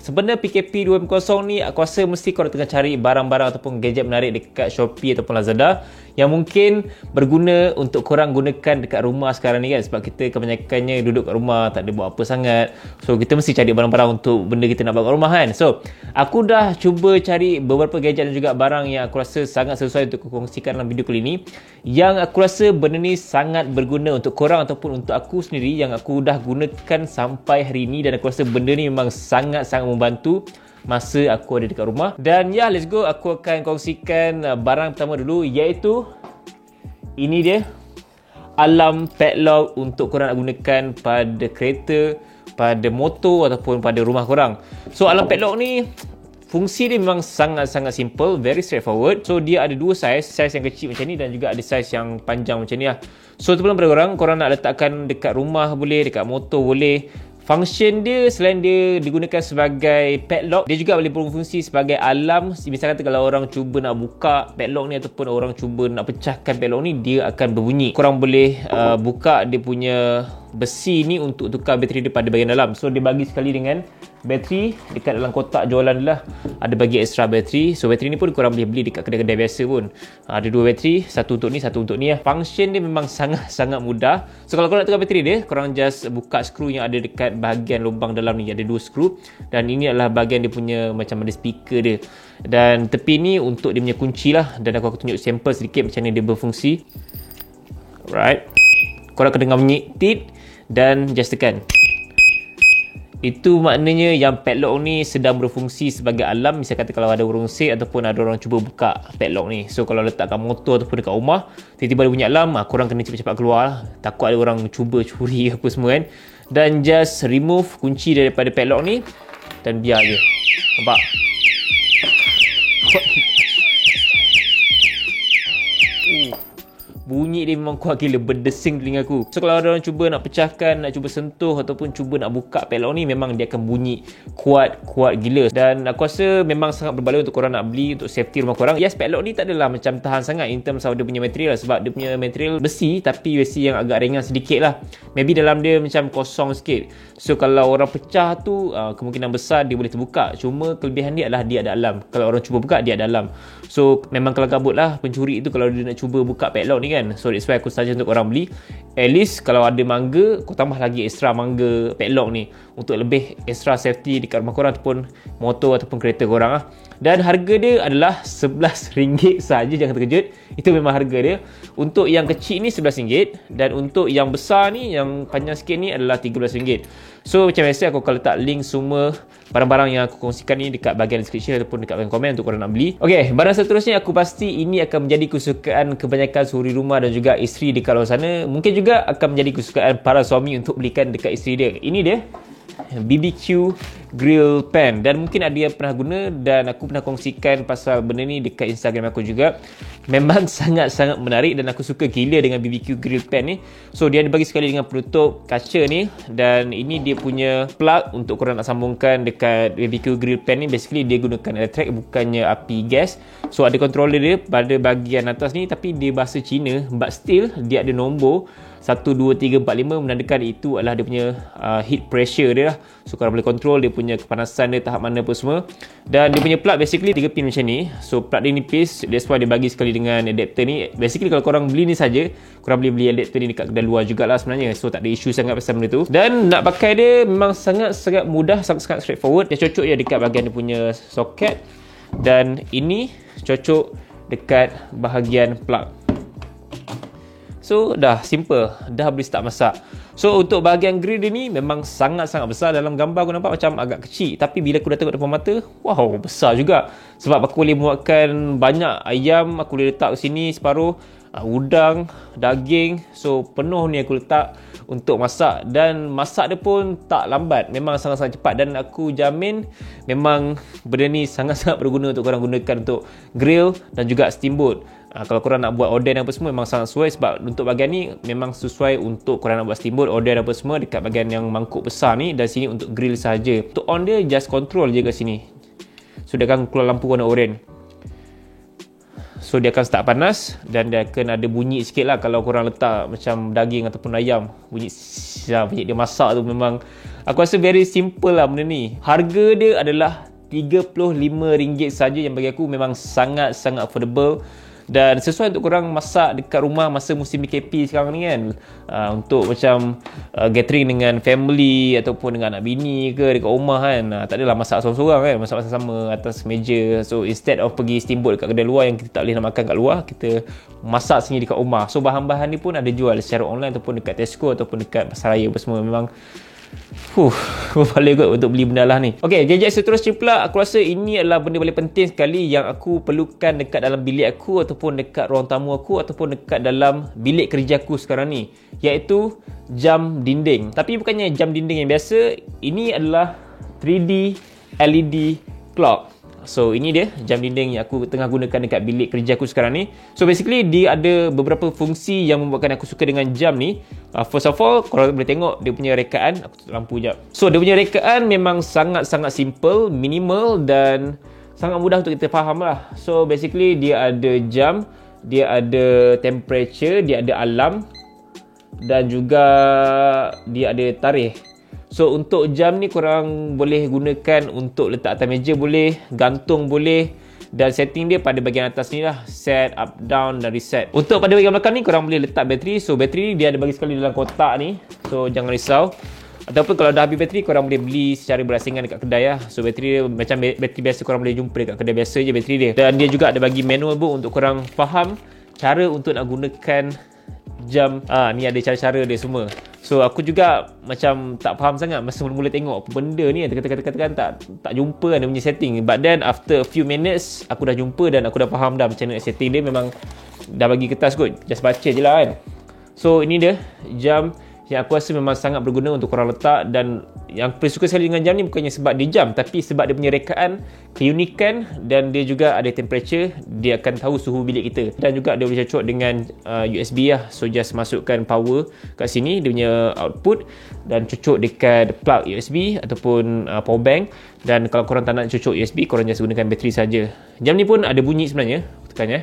Sebenarnya PKP 2.0 ni aku rasa mesti korang tengah cari barang-barang ataupun gadget menarik dekat Shopee ataupun Lazada yang mungkin berguna untuk korang gunakan dekat rumah sekarang ni kan, sebab kita kebanyakannya duduk kat rumah, tak ada buat apa sangat. So kita mesti cari barang-barang untuk benda kita nak bawa kat rumah kan. So aku dah cuba cari beberapa gadget dan juga barang yang aku rasa sangat sesuai untuk aku kongsikan dalam video kali ni, yang aku rasa benda ni sangat berguna untuk korang ataupun untuk aku sendiri yang aku dah gunakan sampai hari ni, dan aku rasa benda ni memang sangat-sangat membantu masa aku ada dekat rumah. Dan ya, let's go. Aku akan kongsikan barang pertama dulu, iaitu ini dia, alarm padlock untuk korang nak gunakan pada kereta, pada motor ataupun pada rumah korang. So alarm padlock ni fungsi dia memang sangat-sangat simple, very straightforward. So dia ada dua saiz yang kecil macam ni dan juga ada saiz yang panjang macam ni lah. So terpulang pada korang nak letakkan dekat rumah boleh, dekat motor boleh. Function dia, selain dia digunakan sebagai padlock, dia juga boleh berfungsi sebagai alarm. Misalkan kalau orang cuba nak buka padlock ni ataupun orang cuba nak pecahkan padlock ni, dia akan berbunyi. Korang boleh buka dia punya besi ni untuk tukar bateri dia pada bahagian dalam. So dia bagi sekali dengan bateri dekat dalam kotak jualan dia lah, ada bagi extra bateri. So bateri ni pun korang boleh beli dekat kedai-kedai biasa pun. Ada dua bateri, satu untuk ni, satu untuk ni lah. Function dia memang sangat-sangat mudah. So kalau korang nak tukar bateri dia, korang just buka skru yang ada dekat bahagian lubang dalam ni, ada dua skru, dan ini adalah bahagian dia punya macam ada speaker dia, dan tepi ni untuk dia punya kunci lah. Dan aku tunjuk sampel sedikit macam ni dia berfungsi. Alright, korang akan dengar bunyi tit dan just tekan. Itu maknanya yang padlock ni sedang berfungsi sebagai alarm. Misal kata kalau ada orang usik ataupun ada orang cuba buka padlock ni. So kalau letak kat motor ataupun dekat rumah, tiba-tiba ada bunyi alarm, korang kena cepat-cepat keluar lah. Takut ada orang cuba curi apa semua kan. Dan just remove kunci daripada padlock ni dan biar je. Nampak? Bunyi dia memang kuat gila, berdesing telinga aku. So kalau ada orang cuba nak pecahkan, nak cuba sentuh ataupun cuba nak buka padlock ni, memang dia akan bunyi kuat gila. Dan aku rasa memang sangat berbaloi untuk korang nak beli untuk safety rumah korang. Yes, padlock ni tak adalah macam tahan sangat in terms of dia punya material, sebab dia punya material besi, tapi besi yang agak ringan sedikit lah. Maybe dalam dia macam kosong sikit. So kalau orang pecah tu, kemungkinan besar dia boleh terbuka. Cuma kelebihan dia adalah dia ada alarm. Kalau orang cuba buka, dia ada alarm. So memang kalau kabut lah pencuri tu kalau dia nak cuba buka padlock ni kan. So that's why aku suggest untuk korang beli. At least kalau ada mangga, kau tambah lagi extra mangga padlock ni untuk lebih extra safety dekat rumah korang ataupun motor ataupun kereta korang lah. Dan harga dia adalah RM11 saja, jangan terkejut. Itu memang harga dia. Untuk yang kecil ni RM11 dan untuk yang besar ni, yang panjang sikit ni adalah RM13. So macam biasa aku akan letak link semua barang-barang yang aku kongsikan ni dekat bahagian description ataupun dekat bahagian komen untuk korang nak beli. Okay, barang seterusnya aku pasti ini akan menjadi kesukaan kebanyakan suri rumah dan juga isteri dekat luar sana. Mungkin juga akan menjadi kesukaan para suami untuk belikan dekat isteri dia. Ini dia, BBQ grill pan, dan mungkin ada yang pernah guna dan aku pernah kongsikan pasal benda ni dekat Instagram aku juga. Memang sangat-sangat menarik dan aku suka gila dengan BBQ grill pan ni. So dia ada bagi sekali dengan penutup kaca ni, dan ini dia punya plug untuk korang nak sambungkan dekat BBQ grill pan ni. Basically dia gunakan elektrik, bukannya api gas. So ada controller dia pada bahagian atas ni, tapi dia bahasa Cina, but still dia ada nombor 1, 2, 3, 4, 5 menandakan itu adalah dia punya heat pressure dia lah. So korang boleh control dia punya kepanasan dia, tahap mana apa semua. Dan dia punya plug basically 3 pin macam ni. So plug dia nipis, that's why dia bagi sekali dengan adapter ni. Basically kalau korang beli ni saja, korang boleh beli adapter ni dekat kedai luar jugalah sebenarnya. So tak ada isu sangat pasal benda tu. Dan nak pakai dia memang sangat-sangat mudah, sangat-sangat straightforward. Dia cocok je dekat bahagian dia punya soket, dan ini cocok dekat bahagian plug. So dah simple, dah boleh start masak. So untuk bahagian grill dia ni memang sangat-sangat besar. Dalam gambar aku nampak macam agak kecil, tapi bila aku dah tengok depan mata, wow, besar juga. Sebab aku boleh buatkan banyak ayam, aku boleh letak sini separuh, udang, daging. So penuh ni aku letak untuk masak, dan masak dia pun tak lambat, memang sangat-sangat cepat. Dan aku jamin memang benda ni sangat-sangat berguna untuk korang gunakan untuk grill dan juga steamboat. Kalau korang nak buat oden apa semua memang sangat sesuai, sebab untuk bahagian ni memang sesuai untuk korang nak buat steamboat, oden apa semua dekat bahagian yang mangkuk besar ni, dan sini untuk grill saja. Untuk on dia just control je kat sini. So dia akan keluar lampu warna oranye. So dia akan start panas, dan dia akan ada bunyi sikit lah kalau korang letak macam daging ataupun ayam. Bunyi dia masak tu memang Aku rasa very simple lah benda ni. Harga dia adalah RM35 saja, yang bagi aku memang sangat-sangat affordable dan sesuai untuk korang masak dekat rumah masa musim BKP sekarang ni kan. Untuk macam gathering dengan family ataupun dengan anak bini ke dekat rumah kan. Tak adalah masak seorang-seorang kan, masak sama atas meja. So instead of pergi steamboat dekat kedai luar yang kita tak boleh nak makan kat luar, kita masak sendiri dekat rumah. So bahan-bahan ni pun ada jual secara online ataupun dekat Tesco ataupun dekat Pasaraya apa semua. Memang balik kot untuk beli benda lah ni. Ok, gadget seterusnya pula, aku rasa ini adalah benda paling penting sekali yang aku perlukan dekat dalam bilik aku ataupun dekat ruang tamu aku ataupun dekat dalam bilik kerja aku sekarang ni, iaitu jam dinding. Tapi bukannya jam dinding yang biasa, ini adalah 3D LED clock. So ini dia jam dinding yang aku tengah gunakan dekat bilik kerja aku sekarang ni. So basically dia ada beberapa fungsi yang membuatkan aku suka dengan jam ni. First of all, korang boleh tengok dia punya rekaan. Aku tutup lampu sekejap. So dia punya rekaan memang sangat-sangat simple, minimal dan sangat mudah untuk kita faham lah. So basically dia ada jam, dia ada temperature, dia ada alarm dan juga dia ada tarikh. So untuk jam ni korang boleh gunakan untuk letak atas meja boleh, gantung boleh, dan setting dia pada bahagian atas ni lah, set, up, down dan reset. Untuk pada bahagian belakang ni korang boleh letak bateri. So bateri dia ada bagi sekali dalam kotak ni, so jangan risau. Ataupun kalau dah habis bateri, korang boleh beli secara berasingan dekat kedai lah. So bateri dia macam bateri biasa korang boleh jumpa dekat kedai biasa je bateri dia. Dan dia juga ada bagi manual book untuk korang faham cara untuk nak gunakan jam. Ni ada cara-cara dia semua. So aku juga macam tak faham sangat masa mula-mula tengok apa benda ni, tekan tak jumpa dia punya setting. But then after a few minutes aku dah jumpa dan aku dah faham dah macam mana setting dia. Memang dah bagi kertas kot, just baca je lah kan. So ini dia jam yang aku rasa memang sangat berguna untuk korang letak. Dan yang paling suka sekali dengan jam ni bukannya sebab dia jam, tapi sebab dia punya rekaan, keunikan, dan dia juga ada temperature. Dia akan tahu suhu bilik kita. Dan juga dia boleh cocok dengan USB lah. So just masukkan power kat sini, dia punya output, dan cocok dekat plug USB ataupun power bank. Dan kalau korang tak nak cocok USB, korang just gunakan bateri saja. Jam ni pun ada bunyi sebenarnya. Aku tekan ya.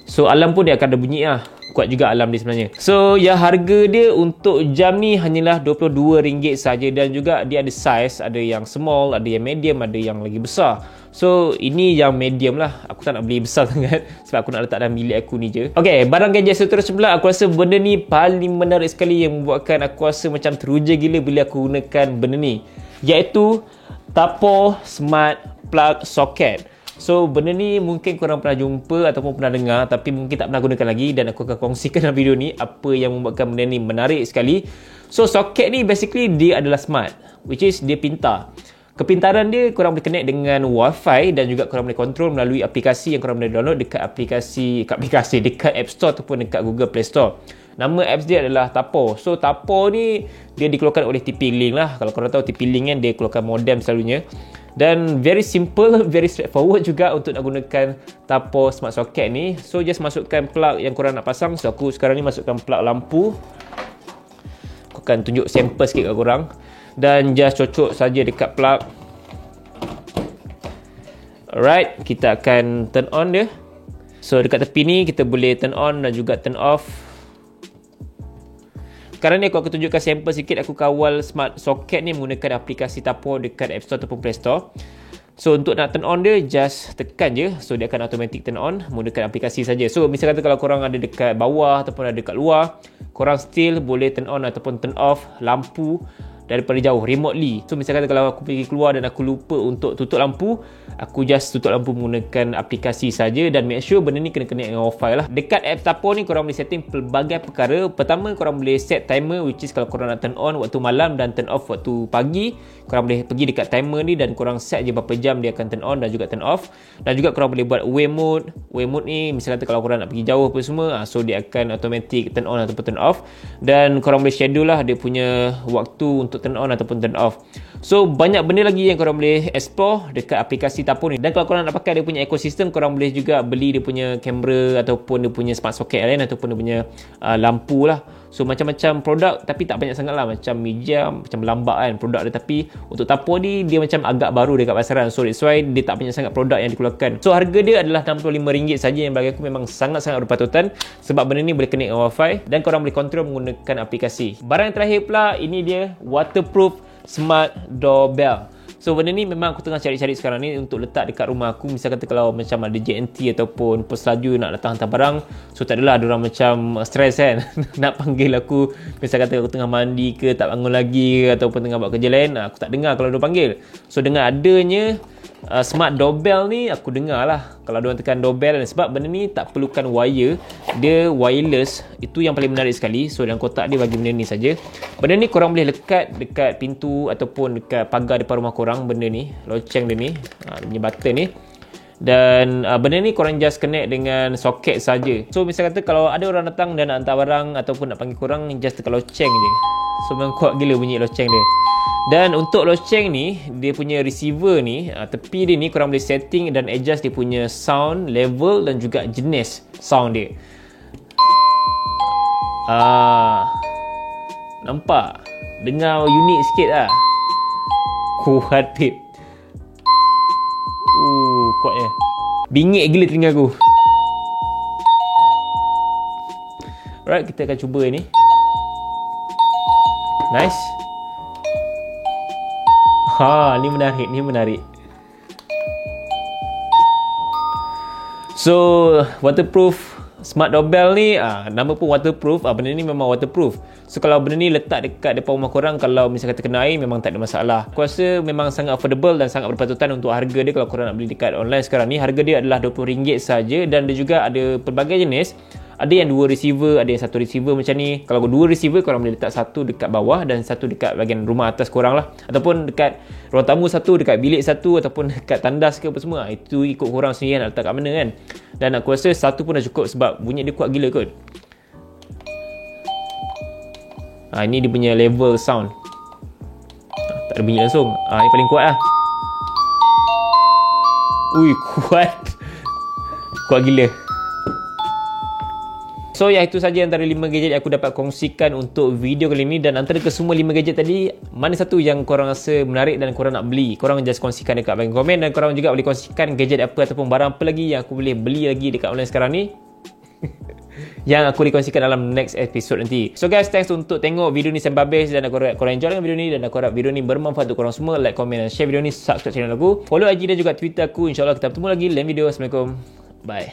So alarm pun dia akan ada bunyi lah. Kuat juga alarm dia sebenarnya. So ya, harga dia untuk jam ni hanyalah RM22 saja. Dan juga dia ada size, ada yang small, ada yang medium, ada yang lagi besar. So ini yang medium lah. Aku tak nak beli besar sangat sebab aku nak letak dalam bilik aku ni je. Ok, barang gadget seterusnya pula, aku rasa benda ni paling menarik sekali yang membuatkan aku rasa macam teruja gila bila aku gunakan benda ni, iaitu Tapo Smart Plug Socket. So benda ni mungkin korang pernah jumpa ataupun pernah dengar, tapi mungkin tak pernah gunakan lagi. Dan aku akan kongsikan dalam video ni apa yang membuatkan benda ni menarik sekali. So socket ni basically dia adalah smart, which is dia pintar. Kepintaran dia, korang boleh connect dengan wifi dan juga korang boleh control melalui aplikasi yang korang boleh download dekat aplikasi dekat App Store ataupun dekat Google Play Store. Nama apps dia adalah Tapo. So Tapo ni dia dikeluarkan oleh TP-Link lah. Kalau korang tahu TP-Link kan, dia keluarkan modem selalunya. Dan very simple, very straightforward juga untuk nak gunakan Tapo Smart Socket ni. So just masukkan plug yang korang nak pasang. So aku sekarang ni masukkan plug lampu. Aku akan tunjuk sampel sikit kat korang. Dan just cocok saja dekat plug. Alright, kita akan turn on dia. So dekat tepi ni kita boleh turn on dan juga turn off. Sekarang ni aku tunjukkan sampel sikit. Aku kawal smart socket ni menggunakan aplikasi Tapo dekat App Store ataupun Play Store. So untuk nak turn on dia, just tekan je. So dia akan automatic turn on menggunakan aplikasi saja. So misalkan kalau korang ada dekat bawah ataupun ada dekat luar, korang still boleh turn on ataupun turn off lampu daripada jauh, remotely. So misalkan kalau aku pergi keluar dan aku lupa untuk tutup lampu, aku just tutup lampu menggunakan aplikasi saja. Dan make sure benda ni kena connect dengan wifi lah. Dekat app Tapo ni korang boleh setting pelbagai perkara. Pertama, korang boleh set timer, which is kalau korang nak turn on waktu malam dan turn off waktu pagi, korang boleh pergi dekat timer ni dan korang set je berapa jam dia akan turn on dan juga turn off. Dan juga korang boleh buat away mode. Away mode ni misalkan kalau korang nak pergi jauh apa semua, so dia akan automatic turn on ataupun turn off. Dan korang boleh schedule lah dia punya waktu untuk turn on ataupun turn off. So banyak benda lagi yang korang boleh explore dekat aplikasi Tapo ni. Dan kalau korang nak pakai dia punya ekosistem, korang boleh juga beli dia punya kamera ataupun dia punya smart socket lain ataupun dia punya lampu lah. So macam-macam produk tapi tak banyak sangat lah, macam medium, macam lambat kan produk dia. Tapi untuk tapur ni dia macam agak baru dekat pasaran, so that's why dia tak banyak sangat produk yang dikeluarkan. So harga dia adalah RM65 saja, yang bagi aku memang sangat-sangat berpatutan sebab benda ni boleh connect dengan wifi dan korang boleh kontrol menggunakan aplikasi. Barang yang terakhir pula, ini dia waterproof smart doorbell. So benda ni memang aku tengah cari-cari sekarang ni untuk letak dekat rumah aku. Misal kata kalau macam ada JNT ataupun pos laju nak datang hantar barang, so tak adalah diorang macam stress kan nak panggil aku. Misal kata aku tengah mandi ke, tak bangun lagi ke, ataupun tengah buat kerja lain, aku tak dengar kalau diorang panggil. So dengan adanya smart doorbell ni, aku dengar lah kalau diorang tekan doorbell. Sebab benda ni tak perlukan wire, dia wireless. Itu yang paling menarik sekali. So dalam kotak dia bagi benda ni saja. Benda ni korang boleh lekat dekat pintu ataupun dekat pagar depan rumah korang. Benda ni, loceng dia ni, dia punya button ni. Dan benda ni korang just connect dengan soket saja. So misal kata kalau ada orang datang dan nak hantar barang ataupun nak panggil korang, just tekan loceng je. So memang kuat gila bunyi loceng dia. Dan untuk loceng ni, dia punya receiver ni, tepi dia ni korang boleh setting dan adjust dia punya sound level dan juga jenis sound dia. Nampak? Dengar unik sikit lah. Kuat pip. Kuatnya. Bingit gila telinga aku. Alright, kita akan cuba ni. Nice. Ni menarik, ni menarik. So, waterproof smart doorbell ni, nama pun waterproof. Benda ni memang waterproof. So, kalau benda ni letak dekat depan rumah korang, kalau misalnya kata kena air, memang tak ada masalah. Aku rasa memang sangat affordable dan sangat berpatutan untuk harga dia. Kalau korang nak beli dekat online sekarang ni, harga dia adalah RM20 saja. Dan dia juga ada pelbagai jenis. Ada yang 2 receiver, ada yang 1 receiver macam ni. Kalau 2 receiver, korang boleh letak satu dekat bawah dan satu dekat bahagian rumah atas korang lah. Ataupun dekat ruang tamu satu, dekat bilik satu, ataupun dekat tandas ke apa semua. Itu ikut korang sendiri nak letak kat mana kan. Dan aku rasa satu pun dah cukup sebab bunyi dia kuat gila kot. Ini dia punya level sound. Tak ada bunyi langsung. Ini paling kuat lah. Ui, kuat. Kuat gila. So ya, itu saja antara 5 gadget yang aku dapat kongsikan untuk video kali ini. Dan antara kesemua 5 gadget tadi, mana satu yang korang rasa menarik dan korang nak beli? Korang just kongsikan dekat bahagian komen. Dan korang juga boleh kongsikan gadget apa ataupun barang apa lagi yang aku boleh beli lagi dekat online sekarang ni yang aku dikongsikan dalam next episode nanti. So guys, thanks untuk tengok video ni sampai habis. Dan aku harap korang enjoy dengan video ni. Dan aku harap video ni bermanfaat untuk korang semua. Like, komen dan share video ni. Subscribe channel aku. Follow IG dan juga Twitter aku. InsyaAllah kita bertemu lagi dalam video. Assalamualaikum. Bye.